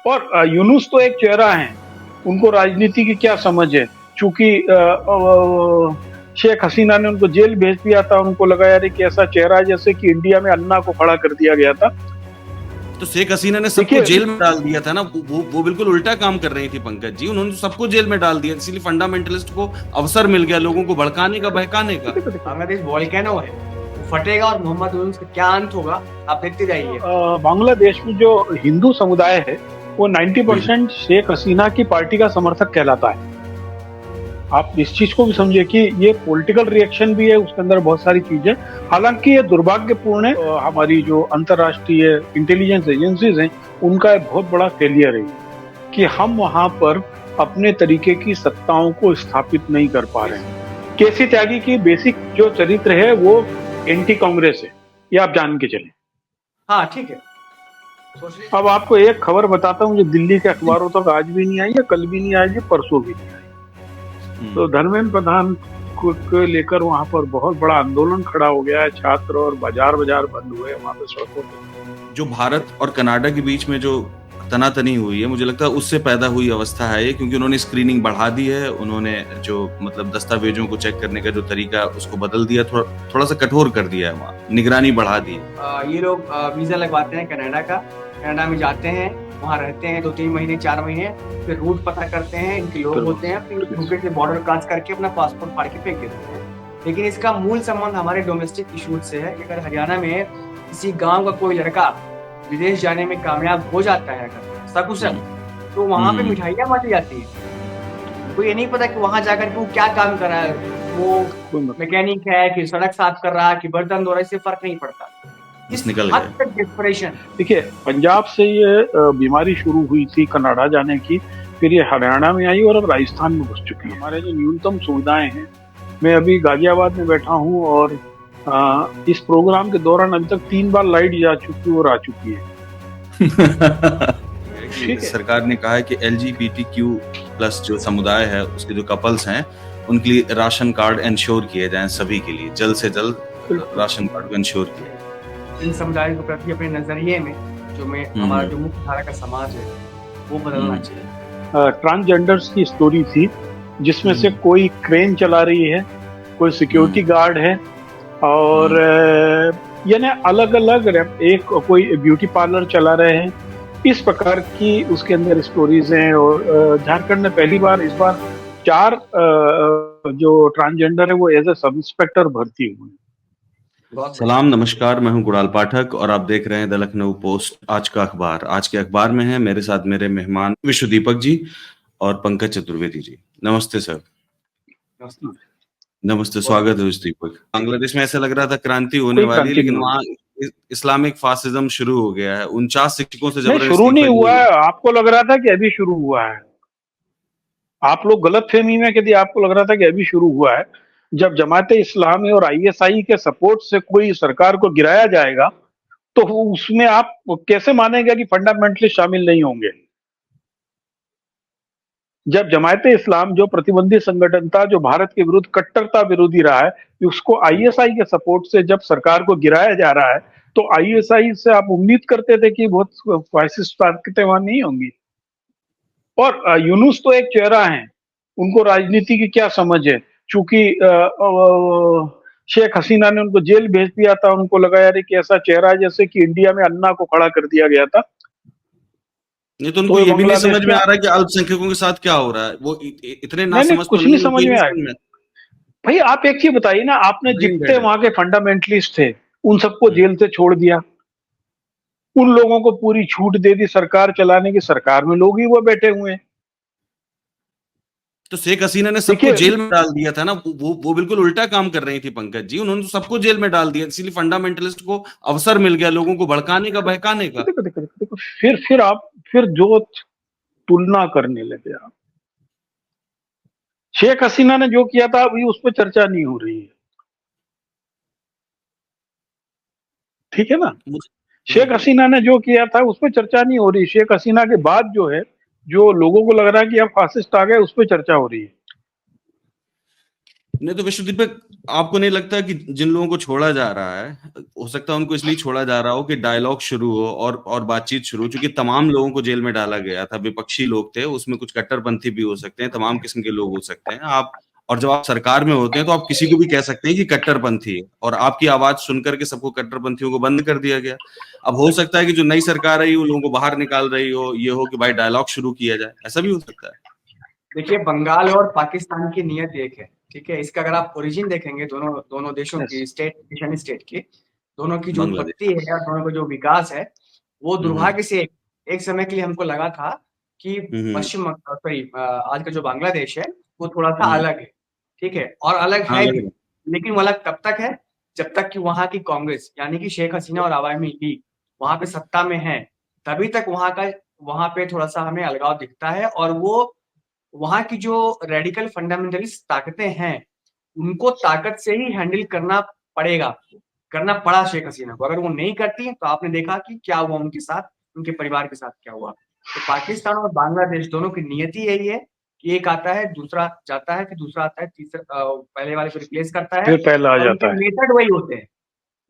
और यूनुस तो एक चेहरा है, उनको राजनीति की क्या समझ है। चूंकि शेख हसीना ने उनको जेल भेज दिया था, उनको लगा यार कि ऐसा चेहरा है जैसे कि इंडिया में अन्ना को खड़ा कर दिया गया था। तो शेख हसीना ने सबको देखिए, जेल में डाल दिया था ना। वो बिल्कुल उल्टा काम कर रही थी पंकज जी। उन्होंने तो सबको जेल में डाल दिया, इसीलिए फंडामेंटलिस्ट को अवसर मिल गया लोगों को भड़काने का, बहकाने का। बांग्लादेश वॉल्केनो है, वो फटेगा और मोहम्मद यूनुस का क्या अंत होगा आप देखते जाइए। बांग्लादेश में जो हिंदू समुदाय है वो 90% शेख हसीना की पार्टी का समर्थक कहलाता है। आप इस चीज को भी समझिए कि ये पॉलिटिकल रिएक्शन भी है, उसके अंदर बहुत सारी चीजें। हालांकि ये दुर्भाग्यपूर्ण है, हमारी जो अंतर्राष्ट्रीय इंटेलिजेंस एजेंसीज हैं उनका एक बहुत बड़ा फेलियर है कि हम वहां पर अपने तरीके की सत्ताओं को स्थापित नहीं कर पा रहे हैं। केसी त्यागी की बेसिक जो चरित्र है वो एंटी कांग्रेस है, ये आप जान के चले। हाँ ठीक है। अब आपको एक खबर बताता हूँ जो दिल्ली के अखबारों तक आज भी नहीं आई है, कल भी नहीं आई है, परसों भी नहीं आई। तो धर्मेंद्र प्रधान को लेकर वहां पर बहुत बड़ा आंदोलन खड़ा हो गया है, छात्र और बाजार बंद हुए वहां पे सड़कों पे। जो भारत और कनाडा के बीच में जो तनातनी हुई है, मुझे लगता है उससे पैदा हुई अवस्था है ये, क्योंकि उन्होंने स्क्रीनिंग बढ़ा दी है। उन्होंने जो मतलब दस्तावेजों को चेक करने का जो तरीका उसको बदल दिया, थोड़ा सा कठोर कर दिया है, वहाँ निगरानी बढ़ा दी है। ये लोग वीजा लगवाते हैं कनाडा का, कनाडा में जाते हैं, वहाँ रहते हैं 2-3 महीने 4 महीने, फिर रूट पता करते हैं, इनके लोग होते हैं, फिर यूके से बॉर्डर क्रॉस करके अपना पासपोर्ट फाड़ के फेंक देते हैं। लेकिन इसका मूल संबंध हमारे डोमेस्टिक इशूज से है। अगर हरियाणा में किसी गांव का कोई लड़का विदेश जाने में कामयाब हो जाता है अगर सकुशल, तो वहां पे मिठाइयाँ बांटी जाती है। तो ये नहीं पता कि वहां जाकर के वो क्या काम कर रहा है, वो मैकेनिक है कि सड़क साफ कर रहा है कि बर्तन धो रहा है, इससे फर्क नहीं पड़ता। इस निकल गए। डिस्परेशन। देखिए, पंजाब से ये बीमारी शुरू हुई थी कनाडा जाने की, फिर ये हरियाणा में आई और अब राजस्थान में घुस चुकी है। हमारे जो न्यूनतम सुविधाएं हैं, मैं अभी गाजियाबाद में बैठा हूँ और इस प्रोग्राम के दौरान अभी तक 3 बार लाइट जा चुकी और आ चुकी है। सरकार ने कहा है कि LGBTQ+ जो समुदाय है, उसके जो कपल्स हैं, उनके लिए राशन कार्ड इंश्योर किए जाएं, सभी के लिए जल्द से जल्द राशन कार्ड को इंश्योर किया। इन समुदायों के प्रति अपने नजरिए में हमारा जो मुख्य धारा का समाज है वो बदलना चाहिए। ट्रांसजेंडर्स की स्टोरी थी जिसमें से कोई क्रेन चला रही है, कोई सिक्योरिटी गार्ड है और यानी अलग अलग, एक कोई ब्यूटी पार्लर चला रहे हैं, इस प्रकार की उसके अंदर स्टोरीज हैं। और झारखंड में पहली बार इस बार 4 जो ट्रांसजेंडर है वो एज ए सब इंस्पेक्टर भर्ती हुए हैं। सलाम, नमस्कार, मैं हूं गुड़ाल पाठक और आप देख रहे हैं द लखनऊ पोस्ट आज का अखबार। आज के अखबार में है मेरे साथ मेरे मेहमान विश्वदीपक जी और पंकज चतुर्वेदी जी। नमस्ते सर। नमस्ते, स्वागत है विश्वदीपक। बांग्लादेश में ऐसा लग रहा था क्रांति होने वाली है, लेकिन वहाँ इस्लामिक फासिज्म शुरू हो गया है। 49 शिक्षकों से जबरदस्ती शुरू नहीं हुआ है, आपको लग रहा था कि अभी शुरू हुआ है। आप लोग गलत फहमी में, यदि आपको लग रहा था कि अभी शुरू हुआ है, जब जमाते इस्लामी और ISI के सपोर्ट से कोई सरकार को गिराया जाएगा तो उसमें आप कैसे मानेंगे कि फंडामेंटलिस्ट शामिल नहीं होंगे। जब जमाते इस्लाम जो प्रतिबंधित संगठन था, जो भारत के विरुद्ध कट्टरता विरोधी रहा है, उसको ISI के सपोर्ट से जब सरकार को गिराया जा रहा है तो ISI से आप उम्मीद करते थे कि बहुत फासिस्ट ताकतें वहां नहीं होंगी। और यूनुस तो एक चेहरा है, उनको राजनीति की क्या समझ है। चूंकि शेख हसीना ने उनको जेल भेज दिया था, उनको लगा यार कि ऐसा चेहरा है जैसे कि इंडिया में अन्ना को खड़ा कर दिया गया था। नहीं तो उनको ये भी नहीं समझ में आ रहा है कि अल्पसंख्यकों के साथ क्या हो रहा है। वो इतने नासमझ कुछ नहीं समझ में आया। भाई आप एक चीज बताइए ना, आपने जितने वहां के फंडामेंटलिस्ट थे उन सबको जेल से छोड़ दिया, उन लोगों को पूरी छूट दे दी सरकार चलाने की, सरकार में लोग ही वो बैठे हुए हैं। तो शेख हसीना ने सबको जेल में डाल दिया था ना। वो बिल्कुल उल्टा काम कर रही थी पंकज जी। उन्होंने तो सबको जेल में डाल दिया, इसीलिए फंडामेंटलिस्ट को अवसर मिल गया लोगों को भड़काने का, बहकाने का। देखो, फिर आप जो तुलना करने लगे आप, शेख हसीना ने जो किया था अभी उस पर चर्चा नहीं हो रही है, ठीक है ना। शेख हसीना ने जो किया था उस पर चर्चा नहीं हो रही। शेख हसीना के बाद जो है, जो लोगों को लग रहा है कि अब फासिस्ट आ गए, उस पर चर्चा हो रही है। नहीं तो विश्वदीपक, आपको नहीं लगता कि जिन लोगों को छोड़ा जा रहा है, हो सकता है उनको इसलिए छोड़ा जा रहा हो कि डायलॉग शुरू हो और बातचीत शुरू हो, क्योंकि तमाम लोगों को जेल में डाला गया था, विपक्षी लोग थे, उसमें कुछ कट्टरपंथी भी हो सकते हैं, तमाम किस्म के लोग हो सकते हैं। आप, और जब आप सरकार में होते हैं तो आप किसी को भी कह सकते हैं कि कट्टरपंथी है, और आपकी आवाज सुनकर के सबको कट्टरपंथियों को बंद कर दिया गया। अब हो सकता है कि जो नई सरकार आई वो लोगों को बाहर निकाल रही हो, ये हो कि भाई डायलॉग शुरू किया जाए, ऐसा भी हो सकता है। देखिए, बंगाल और पाकिस्तान की नीयत एक है, ठीक है। इसका अगर आप ओरिजिन देखेंगे दोनों दोनों देशों की, ईशानी स्टेट की, दोनों की जो बांग्लादेश। उत्पत्ति है और दोनों का जो विकास है, वो दुर्भाग्य से एक समय के लिए हमको लगा था कि पश्चिम सॉरी आज का जो बांग्लादेश है वो थोड़ा सा अलग है, ठीक है, और अलग हाँ, है लग भी। रहा है। लेकिन वो अलग तब तक है जब तक कि वहां की कांग्रेस यानी कि शेख हसीना और अवामी लीग वहां पे सत्ता में है, तभी तक वहां पे थोड़ा सा हमें अलगाव दिखता है। और वो वहां की जो रेडिकल फंडामेंटलिस्ट ताकतें हैं, उनको ताकत से ही हैंडल करना पड़ेगा, करना पड़ा शेख हसीना को। अगर वो नहीं करती तो आपने देखा कि क्या हुआ उनके साथ, उनके परिवार के साथ क्या हुआ। तो पाकिस्तान और बांग्लादेश दोनों की नियति यही है कि एक आता है, दूसरा जाता है, फिर दूसरा आता है, तीसरा पहले वाले को रिप्लेस करता है, फिर पहला आ और उनके जाता है। मेथड वही होते हैं,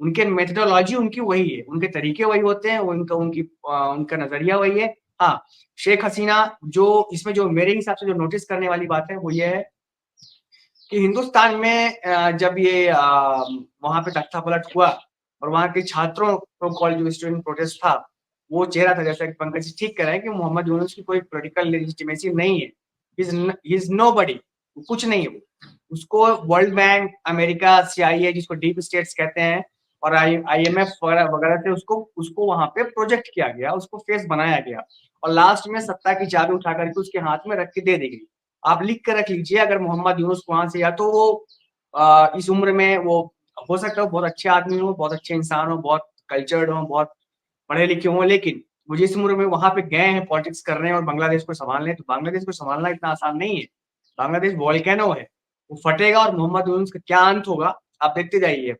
उनके मेथोडोलॉजी उनकी वही है, उनके तरीके वही होते हैं, उनका नजरिया वही है। हाँ, शेख हसीना जो इसमें जो मेरे हिसाब से जो नोटिस करने वाली बात है वो ये है कि हिंदुस्तान में जब ये वहां पे तख्ता पलट हुआ और वहां के छात्रों को कॉल जो स्टूडेंट प्रोटेस्ट था, वो चेहरा था, जैसा कि पंकज जी ठीक कह रहे हैं कि मोहम्मद यूनुस की कोई पॉलिटिकल लेजिटिमेसी नहीं है, इज नोबडी, कुछ नहीं है वो। उसको वर्ल्ड बैंक, अमेरिका, CIA जिसको डीप स्टेट्स कहते हैं, और IMF वगैरह से उसको उसको वहां पे प्रोजेक्ट किया गया, उसको फेस बनाया गया, और लास्ट में सत्ता की चाबी उठा करके उसके हाथ में रख के दे दी गई। आप लिख कर रख लीजिए, अगर मोहम्मद यूनुस वहां से, या तो वो इस उम्र में वो हो सकता है बहुत अच्छे आदमी हो, बहुत अच्छे इंसान हो, बहुत कल्चर्ड हो, बहुत पढ़े लिखे हो, लेकिन वो जिस उम्र में वहां पे गए हैं पॉलिटिक्स कर रहे हैं और बांग्लादेश को संभाल रहे हैं, तो बांग्लादेश को संभालना इतना आसान नहीं है। बांग्लादेश वॉल्केनो है, वो फटेगा, और मोहम्मद यूनुस का क्या अंत होगा आप देखते जाइए।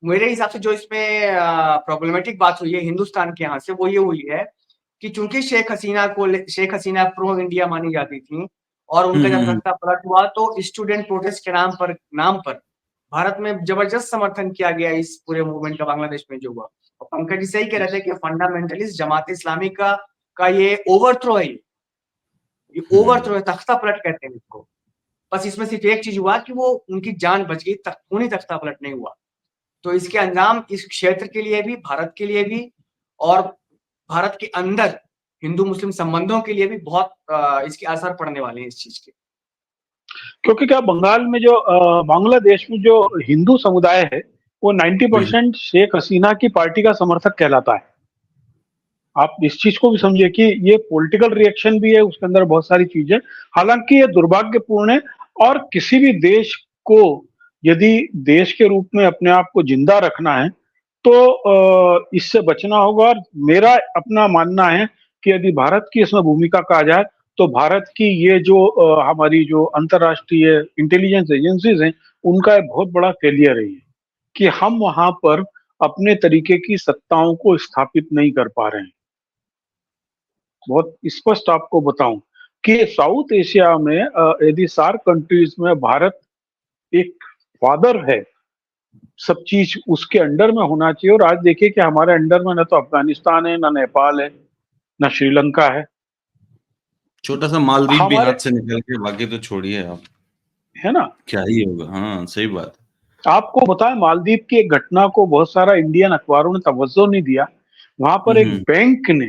मेरे हिसाब से जो इसमें प्रॉब्लमेटिक बात हुई है हिंदुस्तान के यहाँ से, वो ये हुई है कि चूंकि शेख हसीना प्रो इंडिया मानी जाती थी, और उनका जब तख्ता पलट हुआ तो स्टूडेंट प्रोटेस्ट के नाम पर भारत में जबरदस्त समर्थन किया गया इस पूरे मूवमेंट का, बांग्लादेश में जो हुआ। और पंकज जी सही कह रहे थे कि फंडामेंटलिस्ट जमात इस्लामी का ये ओवरथ्रो है, ये ओवरथ्रो है, तख्ता पलट कहते हैं इसको। बस इसमें सिर्फ एक चीज हुआ कि वो उनकी जान बच गई, खूनी तख्ता पलट नहीं हुआ। तो इसके अंजाम इस क्षेत्र के लिए भी, भारत के लिए भी, और भारत के अंदर हिंदू मुस्लिम संबंधों के लिए भी बहुत इसके असर पड़ने वाले हैं इस चीज के। क्योंकि क्या बंगाल में जो बांग्लादेश में जो हिंदू समुदाय है वो 90% शेख हसीना की पार्टी का समर्थक कहलाता है। आप इस चीज को भी समझिए कि ये पॉलिटिकल रिएक्शन भी है, उसके अंदर बहुत सारी चीजें, हालांकि ये दुर्भाग्यपूर्ण है। और किसी भी देश को यदि देश के रूप में अपने आप को जिंदा रखना है तो इससे बचना होगा। और मेरा अपना मानना है कि यदि भारत की इसमें भूमिका कहा जाए तो भारत की ये जो हमारी जो अंतर्राष्ट्रीय इंटेलिजेंस एजेंसीज हैं उनका एक बहुत बड़ा फेलियर है कि हम वहां पर अपने तरीके की सत्ताओं को स्थापित नहीं कर पा रहे हैं। बहुत स्पष्ट आपको बताऊं कि साउथ एशिया में यदि सार्क कंट्रीज में भारत एक फादर है, सब चीज उसके अंडर में होना चाहिए। और आज देखिए कि हमारे अंडर में न तो अफगानिस्तान है, न नेपाल है, न श्रीलंका है, छोटा सा मालदीव भी हमारे, हाथ से निकल के, बाकी तो छोड़िए आप, है ना। क्या ही होगा। हाँ, सही बात। आपको बताएं मालदीव की एक घटना को बहुत सारा इंडियन अखबारों ने तवज्जो नहीं दिया। वहां पर एक हम्म बैंक ने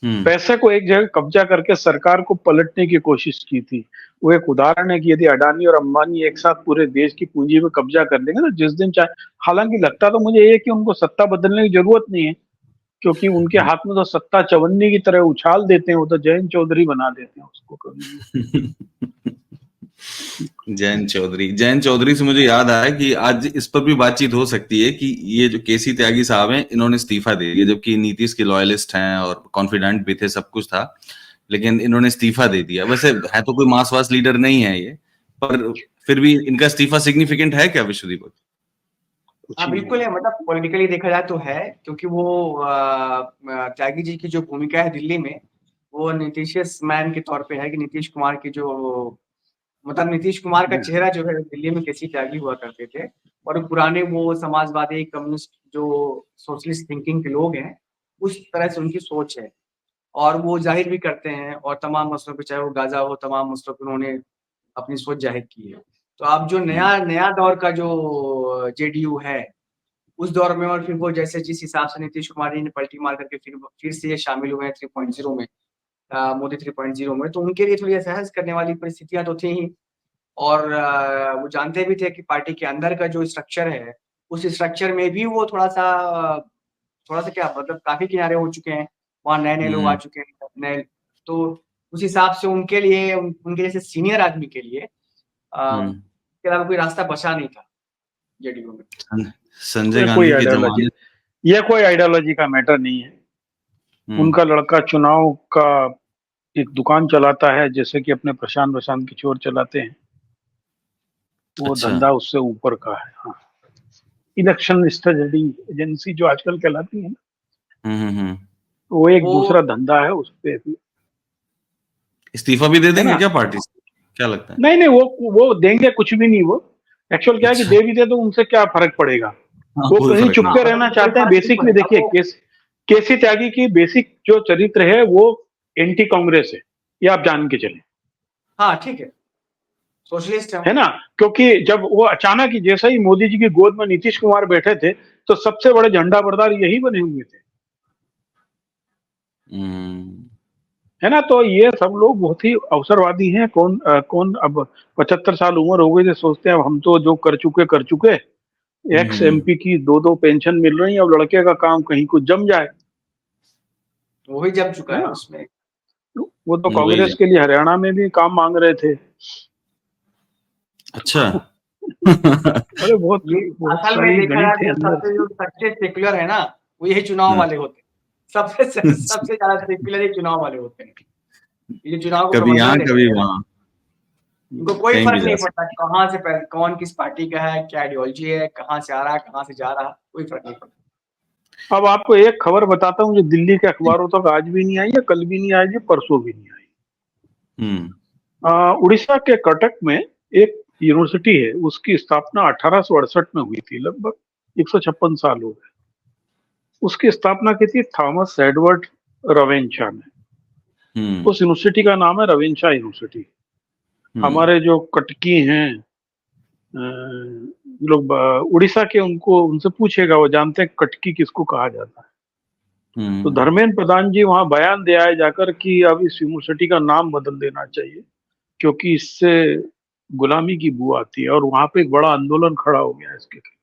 हम्म पैसे को एक जगह कब्जा करके सरकार को पलटने की कोशिश की थी। वो एक उदाहरण है कि यदि अडानी और अंबानी एक साथ पूरे देश की पूंजी में कब्जा कर लेंगे ना जिस दिन चाहे, हालांकि लगता तो मुझे ये कि उनको सत्ता बदलने की जरूरत नहीं है, क्योंकि उनके हाथ में तो सत्ता चवन्नी की तरह उछाल देते हैं, वो तो जयंत चौधरी बना देते हैं उसको कभी। जयंत चौधरी से मुझे याद आया कि आज इस पर भी बातचीत हो सकती है कि ये जो केसी त्यागी साहब हैं, इन्होंने इस्तीफा दे दिया, जबकि नीतीश के लॉयलिस्ट हैं और कॉन्फिडेंट भी थे, सब कुछ था, लेकिन इन्होंने इस्तीफा दे दिया। वैसे है तो कोई मासवास लीडर नहीं है ये, पर फिर भी इनका इस्तीफा सिग्निफिकेंट है क्या विश्वदीप? हाँ बिल्कुल है, मतलब पॉलिटिकली देखा जाए तो है, क्योंकि वो त्यागी जी की जो भूमिका है दिल्ली में, वो नीतीश मैन के तौर पे है, कि नीतीश कुमार की जो मतलब नीतीश कुमार का चेहरा जो है दिल्ली में केसी त्यागी हुआ करते थे, और पुराने वो समाजवादी कम्युनिस्ट जो सोशलिस्ट थिंकिंग के लोग हैं, उस तरह से उनकी सोच है और वो जाहिर भी करते हैं, और तमाम मसलों पे, चाहे वो गाजा हो, तमाम मसलों पे उन्होंने अपनी सोच जाहिर की है। तो अब जो नया दौर का जो जेडीयू है, उस दौर में, और फिर वो जैसे जिस हिसाब से नीतीश कुमार जी ने पलटी मार करके फिर से ये शामिल हुए हैं 3.0 में, मोदी 3.0 में, तो उनके लिए थोड़ी असहज करने वाली परिस्थितियां तो थी ही। और वो जानते भी थे कि पार्टी के अंदर का जो स्ट्रक्चर है, उस स्ट्रक्चर में भी वो थोड़ा सा क्या मतलब काफी किनारे हो चुके हैं, वहाँ नए-नए लोग आ चुके हैं, नए, तो उस हिसाब से उनके लिए उनके जैसे सीनियर आदमी के लिए इसके अलावा कोई रास्ता बचा नहीं था जेडीयू में। संजय गांधी की जमानत, यह कोई आइडियोलॉजी का मैटर नहीं है। उनका लड़का चुनाव का एक दुकान चलाता है, जैसे कि अपने प्रशांत किशोर चलाते हैं, वो धंधा उससे ऊपर का है। हाँ, इलेक्शन स्टडी एजेंसी जो आजकल कहलाती है ना, वो एक दूसरा धंधा है। उस पे इस्तीफा भी दे देंगे क्या पार्टी से, क्या लगता है? नहीं, वो देंगे कुछ भी नहीं। वो एक्चुअल क्या है कि दे भी दे तो उनसे क्या फर्क पड़ेगा। वो कहीं चुपके रहना चाहते हैं। बेसिकली देखिए, केसी त्यागी की बेसिक जो चरित्र है वो एंटी कांग्रेस है, ये आप जान के चले। हाँ ठीक है, सोशलिस्ट है ना, क्योंकि जब वो अचानक ही जैसे ही मोदी जी की गोद में नीतीश कुमार बैठे थे, तो सबसे बड़े झंडा बरदार यही बने हुए थे। है ना, तो ये सब लोग बहुत ही अवसरवादी हैं। कौन अब 75 साल उम्र हो गई तो सोचते हैं अब हम तो जो कर चुके। एक्स एमपी की 2-2 पेंशन मिल रही है, अब लड़के का काम कहीं कुछ जम जाए, वो ही जम चुका है उसमें। वो तो कांग्रेस के लिए हरियाणा में भी काम मांग रहे थे। अच्छा। अरे बहुत असल में देखा जाए तो सबसे जो सच्चे सेक्युलर है ना, वो यही चुनाव वाले होते हैं। सबसे ज्यादा सेक्युलर ही चुनाव वाले होते हैं। ये चुनाव को कभी यहाँ कभी वहाँ, उनको कोई फर्क नहीं पड़ता कहाँ से कौन किस पार्टी का है, क्या आइडियोलॉजी है, कहाँ से आ रहा है, कहाँ से जा रहा है, कोई फर्क नहीं पड़ता। अब आपको एक खबर बताता हूँ जो दिल्ली के अखबारों तक आज भी नहीं आई है, कल भी नहीं आएगी, परसों भी नहीं आई। उड़ीसा के कटक में एक यूनिवर्सिटी है, उसकी स्थापना 1868 में हुई थी, लगभग 156 साल हो गए। उसकी स्थापना की थी थॉमस एडवर्ड रवेंशा ने। उस यूनिवर्सिटी का नाम है रवेंशा यूनिवर्सिटी। हमारे जो कटकी हैं लोग उड़ीसा के, उनसे पूछेगा, वो जानते हैं कटकी किसको कहा जाता है। तो धर्मेंद्र प्रधान जी वहां बयान दे आए जाकर कि अब इस यूनिवर्सिटी का नाम बदल देना चाहिए, क्योंकि इससे गुलामी की बू आती है। और वहां पे एक बड़ा आंदोलन खड़ा हो गया इसके खिलाफ।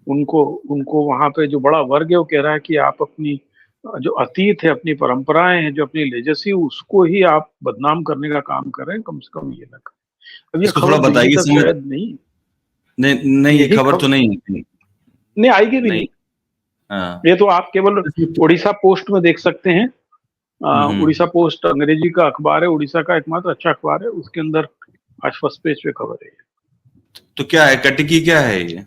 उनको वहां पे जो बड़ा वर्ग है वो कह रहा है कि आप अपनी जो अतीत है, अपनी परंपराएं हैं, जो अपनी लेजेसी, उसको ही आप बदनाम करने का काम कर रहे हैं, कम से कम ये ना करें। अब ये खबर बताइए, शायद नहीं खबर तो नहीं आएगी भी नहीं। ये तो आप केवल उड़ीसा पोस्ट में देख सकते हैं। उड़ीसा पोस्ट अंग्रेजी का अखबार है, उड़ीसा का एकमात्र अच्छा अखबार है, उसके अंदर आज फर्स्ट पेज पे खबर है। तो क्या है कटकी, क्या है ये?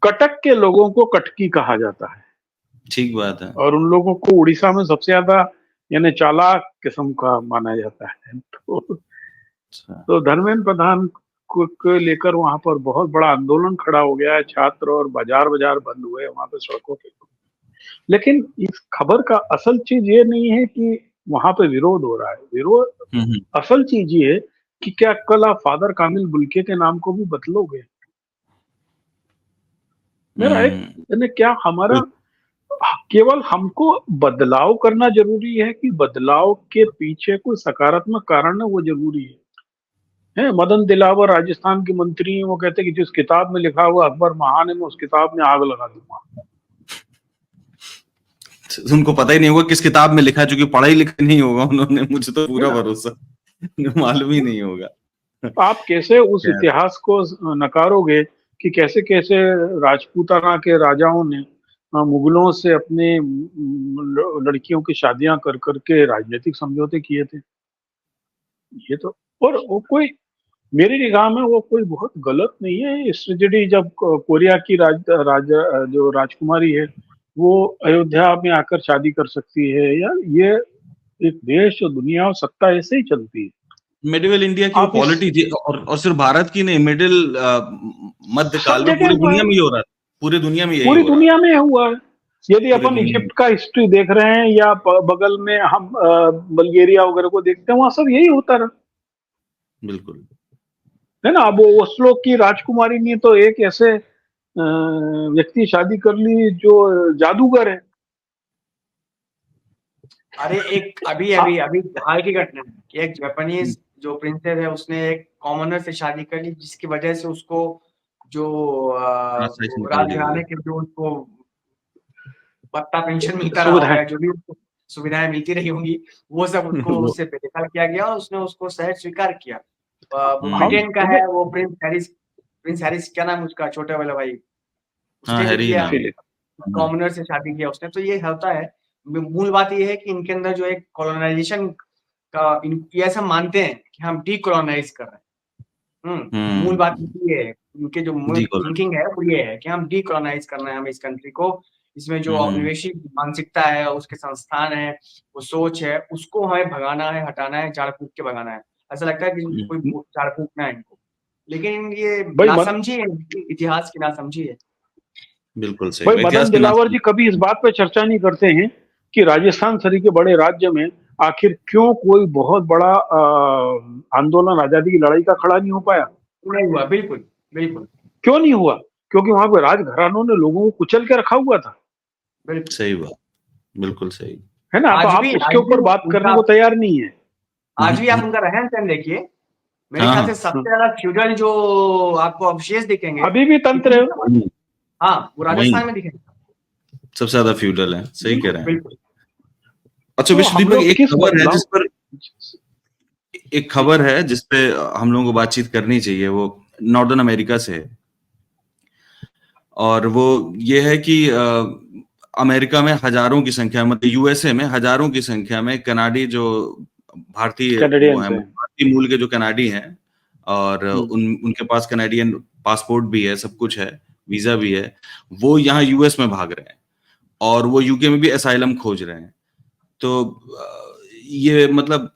कटक के लोगों को कटकी कहा जाता है। ठीक बात है। और उन लोगों को उड़ीसा में सबसे ज्यादा यानी चालाक किस्म का माना जाता है। तो धर्मेंद्र प्रधान को लेकर वहां पर बहुत बड़ा आंदोलन खड़ा हो गया है। छात्र और बाजार बंद हुए वहां पे सड़कों पे। लेकिन इस खबर का असल चीज ये नहीं है कि वहां पे विरोध हो रहा है। विरोध असल चीज ये है कि क्या कल आप फादर कामिल बुल्के के नाम को भी बदलोगे? मेरा एक क्या हमारा केवल हमको बदलाव करना जरूरी है कि बदलाव के पीछे कोई सकारात्मक कारण है, वो जरूरी है। मदन दिलावर राजस्थान के मंत्री हैं, वो कहते हैं कि जिस किताब में लिखा हुआ अकबर महान है, मैं उस किताब में आग लगा दूंगा। उनको पता ही नहीं होगा किस किताब में लिखा, चूंकि पढ़ा ही लिखा नहीं होगा उन्होंने, मुझे तो पूरा भरोसा, मालूम ही नहीं होगा। आप कैसे उस इतिहास को नकारोगे कि कैसे कैसे राजपूताना के राजाओं ने मुगलों से अपने लड़कियों की शादियां कर करके राजनीतिक समझौते किए थे। ये तो, और वो कोई मेरी निगाह में वो कोई बहुत गलत नहीं है। इस ट्रेजेडी जब कोरिया की जो राजकुमारी है वो अयोध्या में आकर शादी कर सकती है, या ये एक देश और दुनिया और सत्ता ऐसे ही चलती है। मिडिवल इंडिया की वो आप इस क्वालिटी थी, और सिर्फ भारत की नहीं, मिडिल मध्यकाल सब में जगह पूरी हुआ दुनिया है, में ये हो रहा था, पूरी दुनिया में यही पूरी हो रहा दुनिया में हुआ है। यदि पूरी अपन दुनिया में। इजिप्ट का हिस्ट्री देख रहे हैं या बगल में हम बल्गेरिया वगैरह को देखते हैं, वहां सब यही होता रहा बिल्कुल। है ना। अब वो ओस्लो की राजकुमारी ने तो एक ऐसे व्यक्ति शादी कर ली जो जादूगर है। अरे एक अभी आ- अभी अभी हाल की घटना है कि एक जापानीज जो प्रिंसेस है उसने एक कॉमनर से शादी कर ली, जिसकी वजह से उसको जो रास्ता से निकाल दिया गया। राजघराने के जो उसको पत्ता पेंशन मिलता रहा सुविधाएं होगा, जो भी उसको सुविधाएं मिलती रही होंगी, वो सब उसको वो उससे बेदखल किया गया और उसने उसको सहज स्वीकार किया। वो हम ब्रिटेन का है, वो प्रिंस हैरिस क्या नाम है उसका, छोटे वाला भाई, हाँ, उसने भी हैरी ही किया, नाम है। कॉमनर से शादी किया उसने। तो ये होता है, मूल बात ये है कि इनके अंदर जो एक कॉलोनाइजेशन का, ये ऐसा मानते हैं कि हम डीकोलोनाइज कर रहे हैं। मूल बात ये है, इनके जो मूल जी को थिंकिंग है वो ये है कि हम डीकोलोनाइज करना है हमें इस कंट्री को। इसमें जो औपनिवेशिक मानसिकता है, उसके संस्थान है, वो सोच है, उसको हमें भगाना है, हटाना है, झाड़ फूक के भगाना है। ऐसा लगता है कि कोई झाड़ फूकना है इनको, लेकिन ये भाई नासमझी है, इतिहास की नासमझी है। बिल्कुल सही, भाई मैं मदन इतिहास के नाम दिलावर से। जी कभी इस बात पे चर्चा नहीं करते हैं कि राजस्थान सरी के बड़े राज्य में आखिर क्यों कोई बहुत बड़ा आंदोलन आजादी की लड़ाई का खड़ा नहीं हो पाया। नहीं हुआ, बिल्कुल बिल्कुल क्यों नहीं हुआ? क्योंकि वहां पे राजघरानों ने लोगों को कुचल के रखा हुआ था। बिल्कुल। सही बात, बिल्कुल सही। है ना। तो आप उसके आज भी ऊपर बात करने उनका, को तैयार नहीं है। आज भी आप उनका रहन सहन देखिए, मेरे हाँ ख्याल से हाँ। सबसे ज्यादा फ्यूडल जो आपको अवशेष दिखेंगे, अभी भी तंत्र है। हाँ, वो वही राजस्थान में दिखेंगे। सबसे ज्यादा फ्यूडल है, सही कह बिल्कुल रहे हैं। बिल्कुल। अच्छा तो हम विश्वदीप भाई, लोग किस बदलाव एक खबर है जिस पे हम लोगों को बातचीत करनी चाहिए, वो नॉर्दर्न अमेरिका से है। और वो ये है कि अमेरिका में हजारों की संख्या, मतलब यूएसए में हजारों की संख्या में कनाडी जो भारतीय वो कैनेडियंस हैं, हैं। भारतीय मूल के जो कनाडी हैं, और उनके पास कनाडियन पासपोर्ट भी है, सब कुछ है, वीजा भी है, वो यहाँ यूएस में भाग रहे हैं और वो यूके में भी असाइलम खोज रहे हैं। तो ये मतलब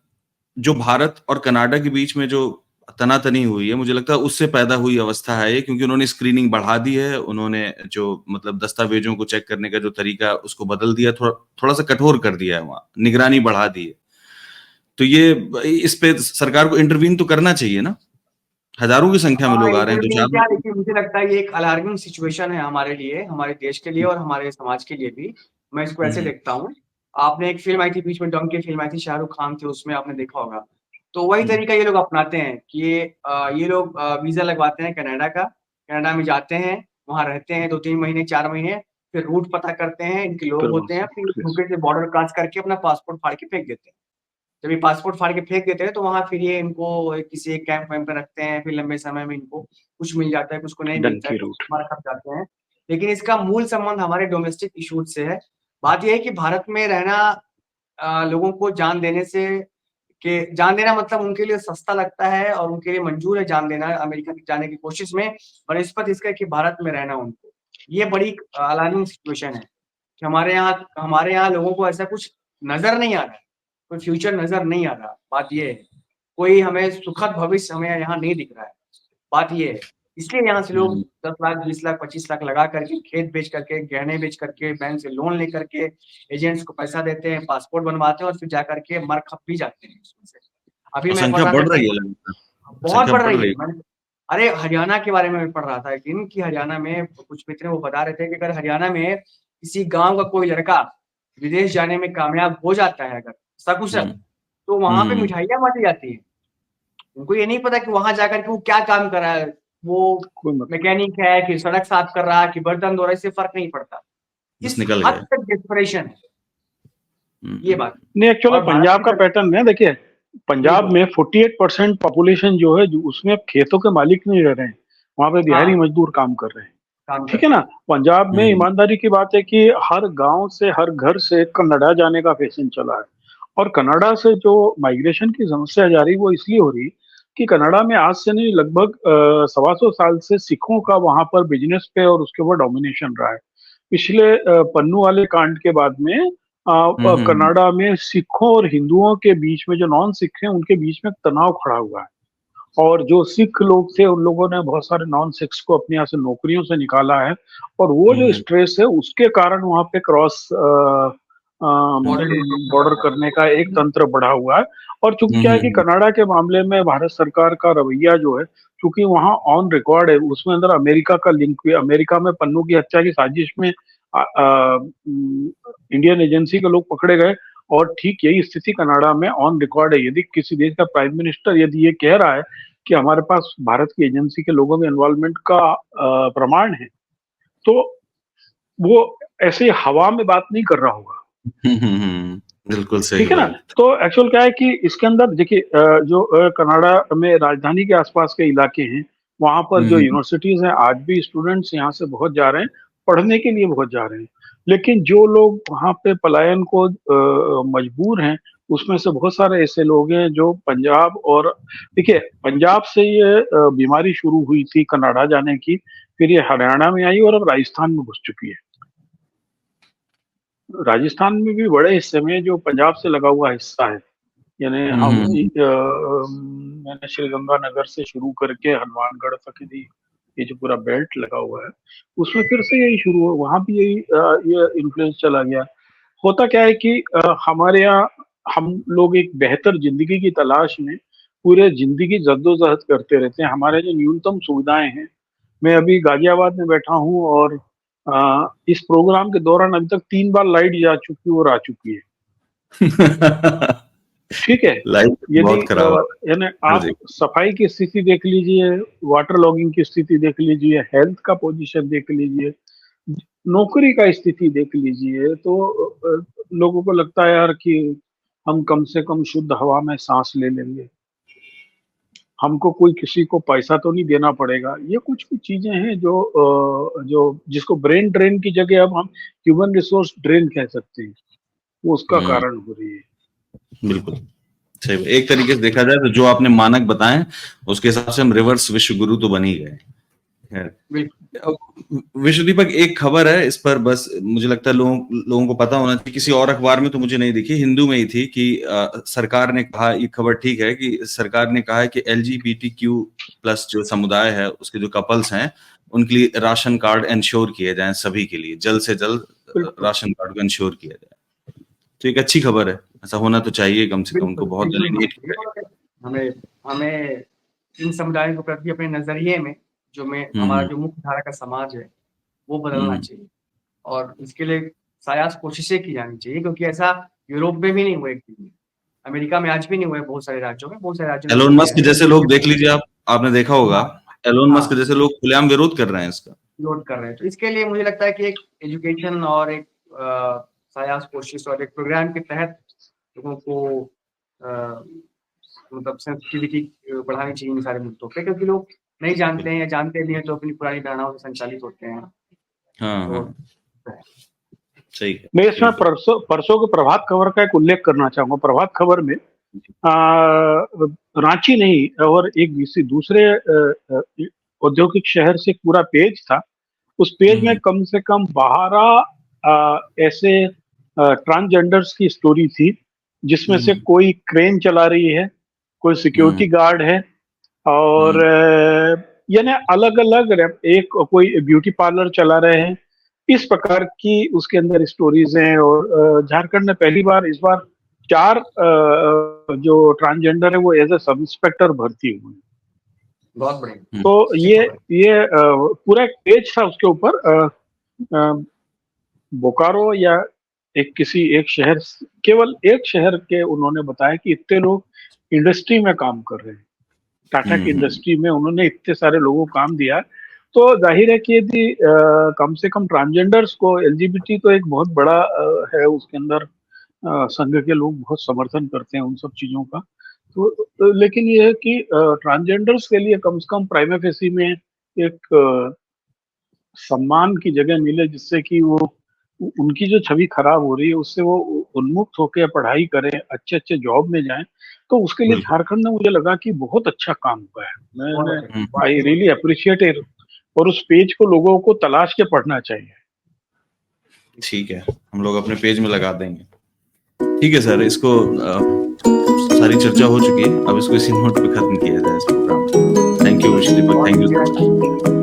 जो भारत और कनाडा के बीच में जो तनातनी हुई है, मुझे लगता है उससे पैदा हुई अवस्था है ये, क्योंकि उन्होंने स्क्रीनिंग बढ़ा दी है, उन्होंने जो मतलब दस्तावेजों को चेक करने का जो तरीका उसको बदल दिया, थोड़ा सा कठोर कर दिया है, वहां निगरानी बढ़ा दी है। तो ये इस पे सरकार को इंटरवीन तो करना चाहिए ना, हजारों की संख्या में हाँ, लोग आ रहे हैं, इंटरव्यू क्या, तो देखिए मुझे लगता है ये एक अलार्मिंग सिचुएशन है हमारे लिए, हमारे देश के लिए और हमारे समाज के लिए भी। मैं इसको ऐसे देखता हूँ, आपने एक फिल्म आई थी बीच में, डंकी फिल्म आई थी, शाहरुख खान थे उसमें, आपने देखा होगा। तो वही तरीका ये लोग अपनाते हैं कि ये लोग वीजा लगवाते हैं कनाडा का, कनाडा में जाते हैं, वहां रहते हैं 2-3 महीने 4 महीने, फिर रूट पता करते हैं, इनके लोग होते हैं, फिर यूके से बॉर्डर क्रॉस करके अपना पासपोर्ट फाड़ के फेंक देते हैं। जब ये पासपोर्ट फाड़ के फेंक देते हैं तो वहां फिर ये इनको किसी एक कैंप वैम्प में रखते हैं, फिर लंबे समय में इनको कुछ मिल जाता है, कुछ को नहीं मिलता है, डंकी कुछ रूट। मार खप जाते हैं। लेकिन इसका मूल संबंध हमारे डोमेस्टिक इश्यूज से है। बात यह है कि भारत में रहना लोगों को जान देने से, कि जान देना मतलब उनके लिए सस्ता लगता है और उनके लिए मंजूर है जान देना अमेरिका जाने की कोशिश में, बनस्पत इसका कि भारत में रहना उनको, ये बड़ी अलार्मिंग सिचुएशन है कि हमारे यहाँ लोगों को ऐसा कुछ नजर नहीं आ रहा है, कोई फ्यूचर नजर नहीं आ रहा। बात ये है, कोई हमें सुखद भविष्य हमें यहाँ नहीं दिख रहा है। बात ये है, इसलिए यहाँ से लोग 10 लाख 20 लाख 25 लाख लगा करके, खेत बेच करके, गहने बेच करके, बैंक से लोन लेकर के, एजेंट्स को पैसा देते हैं, पासपोर्ट बनवाते हैं और फिर जाकर के मर खप भी जाते हैं उसमें से। अभी और मैं पढ़ संख्या रहा था बढ़ कि रही है लगातार, बहुत संख्या बढ़ बढ़ रही रही है। अरे हरियाणा के बारे में मैं पढ़ रहा था एक दिन, कि हरियाणा में कुछ मित्र वो बता रहे थे कि अगर हरियाणा में किसी गांव का कोई लड़का विदेश जाने में कामयाब हो जाता है अगर सकुशल, तो वहां पे मिठाइयां बांटी जाती है। उनको ये नहीं पता कि वहां जाकर के वो क्या काम कर रहा है, वो कोई मतलब मैकेनिक है कि सड़क साफ कर रहा है कि बर्तन धो रहा है, इससे फर्क नहीं पड़ता। बस इस निकल हद गए। तक डेस्परेशन है ये बात। नहीं, एक्चुअली और भारत पंजाब की का पैटर्न है। देखिए, पंजाब बिल्कुल में 48% पॉपुलेशन जो है, उसमें खेतों के मालिक नहीं रह रहे हैं, वहां पे दिहाड़ी हाँ, मजदूर काम कर रहे हैं। काम ठीक है करते ना। हैं। पंजाब में ईमानदारी की बात है कि हर गांव से, हर घर से कनाडा जाने का फैशन चला है। और कनाडा से जो माइग्रेशन की समस्या जा रही, वो इसलिए हो रही कि कनाडा में आज से नहीं, लगभग 125 साल से सिखों का वहां पर बिजनेस पे और उसके ऊपर डोमिनेशन रहा है। पिछले पन्नू वाले कांड के बाद में कनाडा में सिखों और हिंदुओं के बीच में, जो नॉन सिख हैं उनके बीच में तनाव खड़ा हुआ है। और जो सिख लोग थे उन लोगों ने बहुत सारे नॉन सिख्स को अपने यहाँ से नौकरियों से निकाला है, और वो जो स्ट्रेस है उसके कारण वहां पे क्रॉस बॉर्डर करने का एक तंत्र बढ़ा हुआ है। और चूंकि क्या है कि कनाडा के मामले में भारत सरकार का रवैया जो है, चूंकि वहां ऑन रिकॉर्ड है, उसमें अंदर अमेरिका का लिंक भी, अमेरिका में पन्नू की हत्या की साजिश में इंडियन एजेंसी के लोग पकड़े गए, और ठीक यही स्थिति कनाडा में ऑन रिकॉर्ड है। यदि किसी देश का प्राइम मिनिस्टर यदि ये कह रहा है कि हमारे पास भारत की एजेंसी के लोगों में इन्वॉल्वमेंट का प्रमाण है, तो वो ऐसे हवा में बात नहीं कर रहा होगा। बिल्कुल सही, ठीक है ना। तो एक्चुअल क्या है कि इसके अंदर देखिए, जो कनाडा में राजधानी के आसपास के इलाके हैं, वहां पर जो यूनिवर्सिटीज हैं, आज भी स्टूडेंट्स यहाँ से बहुत जा रहे हैं, पढ़ने के लिए बहुत जा रहे हैं। लेकिन जो लोग वहां पे पलायन को मजबूर हैं, उसमें से बहुत सारे ऐसे लोग हैं जो पंजाब, और देखिए पंजाब से ये बीमारी शुरू हुई थी कनाडा जाने की, फिर ये हरियाणा में आई और अब राजस्थान में घुस चुकी है। राजस्थान में भी बड़े हिस्से में जो पंजाब से लगा हुआ हिस्सा है, यानी मैंने श्रीगंगानगर से शुरू करके हनुमानगढ़ तक ये जो पूरा बेल्ट लगा हुआ है, उसमें फिर से यही शुरू हुआ, वहां भी यही ये इन्फ्लुएंस चला गया। होता क्या है कि हमारे यहाँ हम लोग एक बेहतर जिंदगी की तलाश में पूरे जिंदगी जद्दोजहद करते रहते हैं। हमारे जो न्यूनतम सुविधाएं हैं, मैं अभी गाजियाबाद में बैठा हूँ, और इस प्रोग्राम के दौरान अभी तक 3 बार लाइट जा चुकी और आ चुकी है। ठीक है, यदि यानी आप सफाई की स्थिति देख लीजिए, वाटर लॉगिंग की स्थिति देख लीजिए, हेल्थ का पोजीशन देख लीजिए, नौकरी का स्थिति देख लीजिए, तो लोगों को लगता है यार कि हम कम से कम शुद्ध हवा में सांस ले लेंगे, हमको कोई किसी को पैसा तो नहीं देना पड़ेगा। ये कुछ चीजें हैं जो जिसको ब्रेन ड्रेन की जगह अब हम ह्यूमन रिसोर्स ड्रेन कह सकते हैं, वो उसका कारण हो रही है। बिल्कुल सही। एक तरीके से देखा जाए तो जो आपने मानक बताए उसके हिसाब से हम रिवर्स विश्व गुरु तो बन ही गए। विश्व दीपक, एक खबर है इस पर, बस मुझे लगता है लोगों को पता होना चाहिए, किसी और अखबार में तो मुझे नहीं दिखी, हिंदू में ही थी, कि सरकार ने कहा, ये खबर ठीक है, कि सरकार ने कहा है कि LGBTQ+ जो समुदाय है उसके जो कपल्स हैं उनके लिए राशन कार्ड इंश्योर किए जाएं, सभी के लिए जल्द से जल्द राशन कार्ड को इंश्योर किया जाए। तो एक अच्छी खबर है, ऐसा होना तो चाहिए कम से कम। उनको बहुत हमें इन समुदायों के प्रति अपने नजरिए में हमारा जो मुख्य धारा का समाज है वो बदलना चाहिए, और इसके लिए सायास कोशिशें की जानी चाहिए, क्योंकि ऐसा यूरोप में भी नहीं हुआ, अमेरिका में आज भी नहीं हुआ, बहुत सारे राज्यों में एलोन मस्क जैसे लोग देख लीजिए, आपने देखा होगा, एलोन मस्क जैसे लोग खुलेआम विरोध कर रहे हैं, इसका विरोध कर रहे हैं। तो इसके लिए मुझे लगता है कि एक एजुकेशन और एक सायास कोशिश और एक प्रोग्राम के तहत लोगों को मतलब सेंसिटिविटी बढ़ानी चाहिए इन सारे मुद्दों पे, क्योंकि लोग नहीं जानते हैं या जानते भी हैं तो अपनी पुरानी धारणाओं से संचालित होते हैं। सही है। मैं इसमें परसों के प्रभात खबर का एक उल्लेख करना चाहूंगा। प्रभात खबर में रांची नहीं और एक दूसरे औद्योगिक शहर से पूरा पेज था। उस पेज में कम से कम 12 ऐसे ट्रांसजेंडर्स की स्टोरी थी, जिसमें से कोई क्रेन चला रही है, कोई सिक्योरिटी गार्ड है, और यानी अलग अलग, एक कोई ब्यूटी पार्लर चला रहे हैं, इस प्रकार की उसके अंदर स्टोरीज हैं। और झारखंड में पहली बार इस बार 4 जो ट्रांसजेंडर है वो एज ए सब इंस्पेक्टर भर्ती हुए हैं। बहुत बढ़िया। तो ये पूरा एक पेज था, उसके ऊपर बोकारो या किसी एक शहर, केवल एक शहर के उन्होंने बताया कि इतने लोग इंडस्ट्री में काम कर रहे हैं, टाटा की इंडस्ट्री में उन्होंने इतने सारे लोगों को काम दिया। तो जाहिर है कि यदि कम से कम ट्रांसजेंडर्स को, LGBT तो एक बहुत बड़ा है, उसके अंदर संघ के लोग बहुत समर्थन करते हैं उन सब चीजों का। तो लेकिन ये है कि ट्रांसजेंडर्स के लिए कम से कम प्राइमा फेसी में एक सम्मान की जगह मिले, जिससे कि वो उनकी जो छवि खराब हो रही है उससे वो उन्मुक्त होकर पढ़ाई करें, अच्छे अच्छे जॉब में जाएं। तो उसके लिए झारखंड में मुझे लगा कि बहुत अच्छा काम हुआ है। आई रियली अप्रिशिएट इट, और उस पेज को लोगों को तलाश के पढ़ना चाहिए। ठीक है, हम लोग अपने पेज में लगा देंगे। ठीक है सर, इसको सारी चर्चा हो चुकी है, अब इसको इसी नोट पे खत्म किया जाए इस program. Thank you, thank you.